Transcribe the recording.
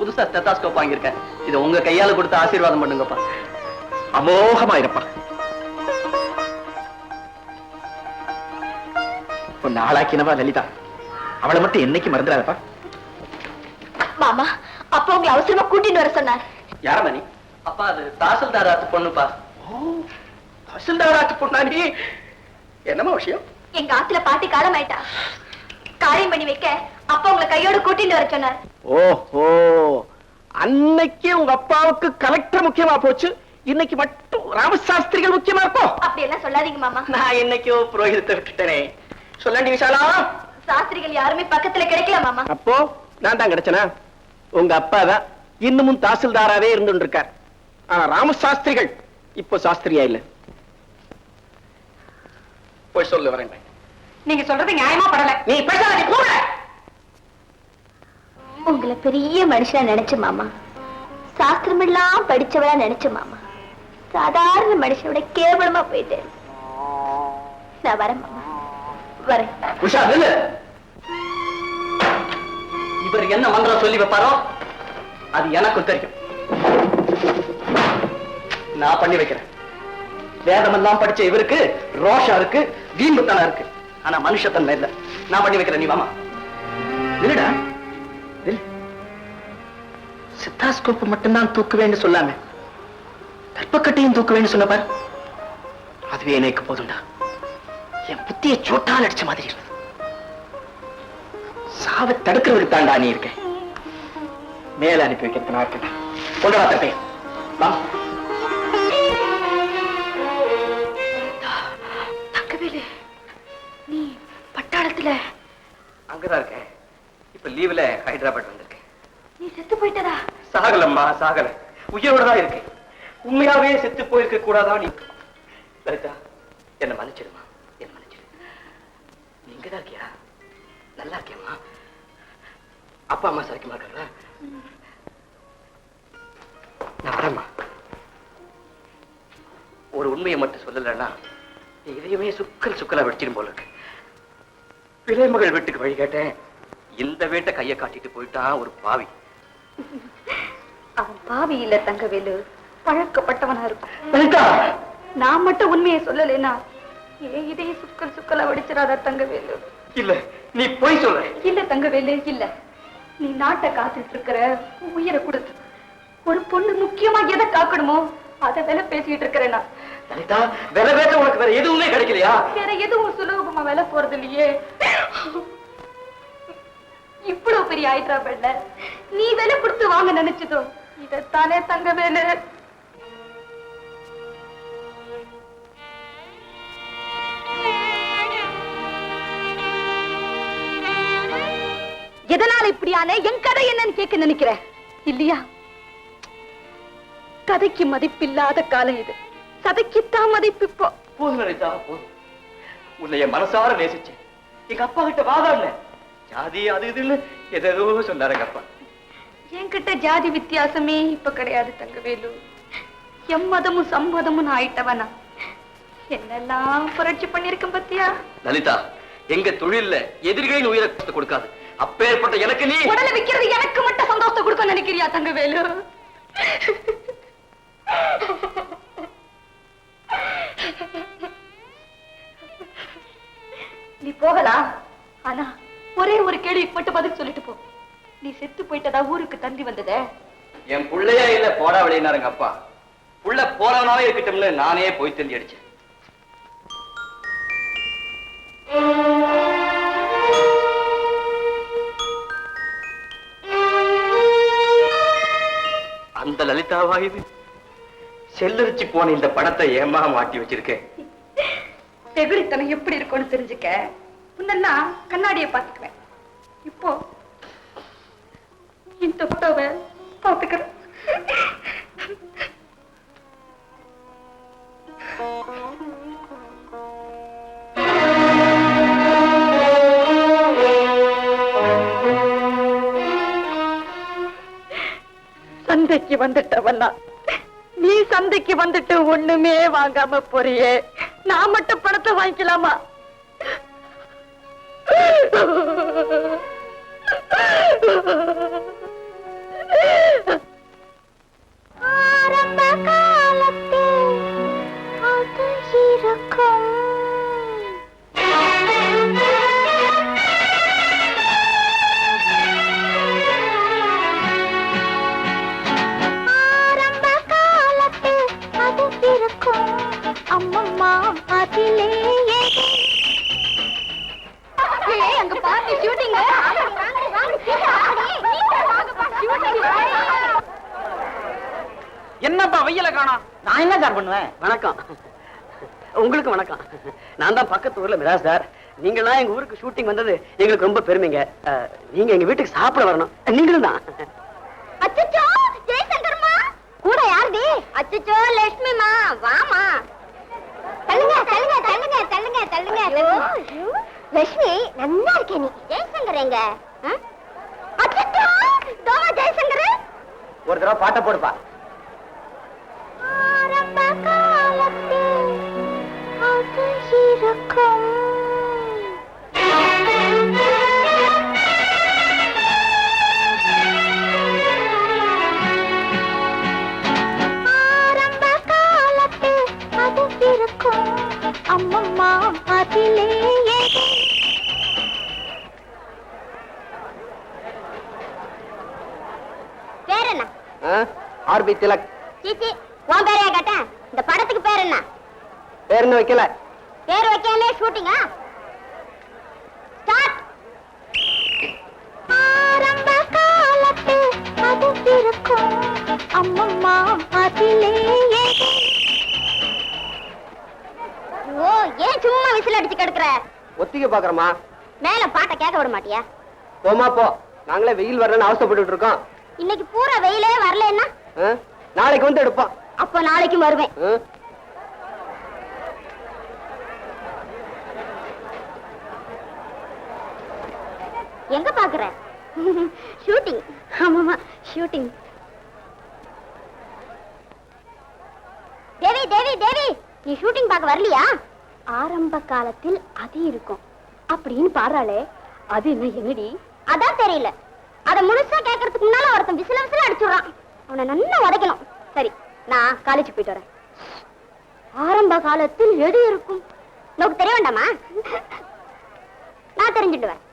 புதுசா ஸ்டெத்தாஸ்கோப் வாங்கியிருக்கேன். இதை உங்க கையால கொடுத்து ஆசீர்வாதம் பண்ணுங்கப்பா. அமோகமா இருப்பா. உன்னை ஆளாக்கினவா லலிதா, அவளை மட்டும் என்னைக்கு மறந்துடாதப்பா. மாமா, அப்பா உங்களை அவசரமா கூட்டிட்டு வர சொன்னார். யாரம்மா நீ? அப்பா அது தாசில்தாராத்து பொண்ணுப்பா. தாசில்தாராத்து பொண்ணா நீ? என்னமா விஷயம்? எங்க ஆத்துல பாட்டி காலம் ஆயிட்டா. காரியம் பண்ணி வைக்க அப்பா உங்களை கையோட கூட்டிட்டு வர சொன்னார். ஓஹோ, அன்னைக்கு உங்க அப்பாவுக்கு கலெக்டர் முக்கியமா போச்சு, இன்னைக்கு மட்டும் ராமசாஸ்திரிகள் முக்கியமா இருக்கும். அப்படி எல்லாம் சொல்லாதீங்க மாமா. நான் என்னைக்கோ புரோகிதத்தை விட்டுட்டேனே. சொல்லண்டி விஷாலா, சாஸ்திரிகள் யாருமே பக்கத்துல கிடைக்கல மாமா. அப்போ நான் தான் கிடைச்சனா? உங்க அப்பா தான் இன்னமும் தாசில்தாராவே இருந்து இருக்கார். ஆனா ராமசாஸ்திரிகள் இப்போ சாஸ்திரியா இல்ல. போய் சொல்லு வரேன். நீங்க சொல்றது நியாயமா படல. நீ பேசாத, கூட உங்களை பெரிய மனுஷனா நினைச்சு மாமா, சாஸ்திரம் எல்லாம் படிச்சவளா நினைச்சு மாமா, சாதாரண மனுஷனோட கேவலமா போயிட்டேன். நான் வரேன் மாமா, வரேன். உஷா நில்லு. இவர் என்ன மந்திரம் சொல்லி வைப்பாரோ அது எனக்கும் தெரியும். நான் பண்ணி வைக்கிறேன். வேதமெல்லாம் படிச்ச இவருக்கு ரோஷம் இருக்கு, வீம்புத்தனம் இருக்கு, ஆனா மனுஷத்தன்மை இல்ல. நான் பண்ணி வைக்கிறேன், நீ வாமா. இல்லடா, சித்தாஸ்கோப் மட்டும்தான் தூக்குவேன்னு சொல்லாம கற்பக்கட்டையும் தூக்குவேன்னு சொன்ன பாரு, அதுவே எனக்கு போதும்டா. என் புத்திய சோட்டால் அடிச்ச மாதிரி இருந்தது. சாவை தடுக்கிறதுக்கு தாண்டா நீ இருக்க. மேல அனுப்பி வைக்கிறது நான் இருக்கேன். கொண்டா தப்பே வா. தங்கவேலு, நீ பட்டாளத்துல? அங்கதான் இருக்கேன். இப்ப லீவ்ல ஹைதராபாத் வந்திருக்கேன். நீ செத்து போயிட்டதா? சாகலம்மா, சாகல, உயிரோட தான் இருக்கு. உண்மையாவே செத்து போயிருக்க கூடாதா நீ? லலிதா, என்ன மன்னிச்சிடுமா, என்ன மன்னிச்சிடு. நீ இங்கதான் இருக்கியா? நல்லா இருக்கியம்மா? அப்பா அம்மா சரக்குமா இருக்காங்களா? நான் வரேம்மா. ஒரு உண்மையை மட்டும் சொல்லலன்னா இதையுமே சுக்கலா வெடிச்சிடும் போல இருக்கு. விலைமகள் வீட்டுக்கு வழி கேட்டேன். இந்த வீட்டை கையை காட்டிட்டு போயிட்டான் ஒரு பாவி. அவன் பாவி இல்ல தங்கவேலு, பழக்கப்பட்டவனா இருக்கும். லலிதா, நான் மட்டும் உண்மையை சொல்லலைன்னா இதையே சுக்கலா வெடிச்சிடாத தங்கவேலு. இல்ல, நீ போய் சொல்ற. இல்ல தங்கவேலு, இல்ல. நீ நாட்டை காத்துட்டு இருக்கிற, உயிரை கொடுத்து ஒரு பொண்ணு முக்கியமா எதை காக்கணுமோ அதை விலை பேசிட்டு இருக்கிறேன்னா. லலிதா, விலை பேச உனக்கு வேற எதுவுமே கிடைக்கலையா? வேற எதுவும் சுலபமா விலை போறது இல்லையே. இவ்வளவு பெரிய ஹைதராபாத்ல நீ விலை கொடுத்து வாங்க நினைச்சதோ இதைத்தானே தங்கவேலு. எதனால இப்படியான என் கதை என்னன்னு கேட்க நினைக்கிற இல்லையா? கதைக்கு மதிப்பில்லாத காலம் இது, சதைக்குத்தான் மதிப்பு. இப்போ போதும் லலிதா, போதும். உன்னைய மனசார நேசிச்சேன். எங்க அப்பா கிட்ட வாதாடுன ஜாதி அது இதுன்னு எதோ சொன்னாரு எங்க அப்பா. என்கிட்ட ஜாதி வித்தியாசமே இப்ப கிடையாது தங்கவேலு. எம்மதமும் சம்மதமும் ஆயிட்டவனா என்னெல்லாம் புரட்சி பண்ணிருக்கேன் பத்தியா? லலிதா, எங்க தொழில்ல எதிரிகளின் உயிரை கொடுக்காது. அப்பேற்பட்ட எனக்கு நீ உடலை விக்கிறது எனக்கு மட்டும் சந்தோஷத்தை கொடுக்க நினைக்கிறியா தங்கவேலு? நீ போகலாம், ஆனா ஒரே ஒரு கேள்விக்கு மட்டும் பதில் சொல்லிட்டு போ. நீ செத்து போயிட்டதா ஊருக்கு தந்தி வந்தத? என் புள்ளையா இல்ல போடா விளையினாருங்க அப்பா. புள்ள போறவனாவே இருக்கட்டும்னு நானே போய் தந்தி அடிச்சேன். அந்த லலிதாவா இது? செல்லரிச்சு போன இந்த படத்தை ஏமா மாட்டி வச்சிருக்கேன். வெகுளித்தனம் எப்படி இருக்கும்னு தெரிஞ்சுக்க முன்னெல்லாம் கண்ணாடியை பார்த்துக்குவேன். இப்போ இந்த போட்டோவை பார்த்துக்கிறேன். சந்தைக்கு வந்துட்டவன்னா நீ சந்தைக்கு வந்துட்டு ஒண்ணுமே வாங்காம போறியே, நான் மட்டும் பணத்தை வாங்கிக்கலாமா? வெயில காணோம். நான் என்ன சார் பண்ணுவேன்? வணக்கம். உங்களுக்கு வணக்கம். நான் தான் பக்கத்து ஊர்ல மிராஸ் சார். நீங்களாம் எங்க ஊருக்கு ஷூட்டிங் வந்தது எங்களுக்கு ரொம்ப பெருமைங்க. நீங்க எங்க வீட்டுக்கு சாப்பிட வரணும். நீங்களும் தான். அச்சச்சோ ஜெயசங்கர்மா கூட யாருடி? அச்சச்சோ லட்சுமிமா வாமா. தள்ளுங்க தள்ளுங்க தள்ளுங்க தள்ளுங்க தள்ளுங்க. லட்சுமி நல்லா இருக்கே நீ. ஜெயசங்கர் எங்க? அச்சச்சோ தோமா ஜெயசங்கர். ஒரு தடவை பாட்டை போடுப்பா. ஆரம்ப காலத்தில் அது இருக்கும். ஆரம்ப காலத்தில் அது இருக்கும். அம்மம்மா அதிலே பேர் என்ன? ஆர்பி திலக். சீச்சி உன் பேரையா கேட்டேன். இந்த படத்துக்கு பேர் என்ன? பேர் என்ன வைக்கல? பேர் வைக்காமலே ஷூட்டிங்கா? ஸ்டார்ட். ஆரம்ப காலத்தில் அது இருக்கும். அம்மம்மா அதிலே ஓ ஏன் சும்மா விசில் அடிச்சு கிடக்குற? ஒத்திக்க பாக்குறமா? மேல பாட்டை கேட்க விட மாட்டியா? போமா போ. நாங்களே வெயில் வரலன்னு அவசரப்பட்டு இருக்கோம். இன்னைக்கு பூரா வெயிலே வரலன்னா நாளைக்கு வந்து எடுப்போம். அப்போ நாளைக்கும் வருவேன். எங்க பாக்குற? ஷூட்டிங். ஆமாமா ஷூட்டிங். தேவி தேவி தேவி நீ ஷூட்டிங் பார்க்க வரலையா? ஆரம்ப காலத்தில் அது இருக்கும் அப்படின்னு பாடுறாளே அது என்ன என்னடி? அதான் தெரியல. அத முழுசா கேட்கறதுக்கு முன்னால ஒருத்தன் விசில விசில அடிச்சுடுறான். அவனை நல்லா உதைக்கணும். சரி நான் காலேஜ் போயிட்டு வரேன். ஆரம்ப காலத்தில் எது இருக்கும்? உனக்கு தெரிய வேண்டாமா? நான் தெரிஞ்சுட்டு வரேன்.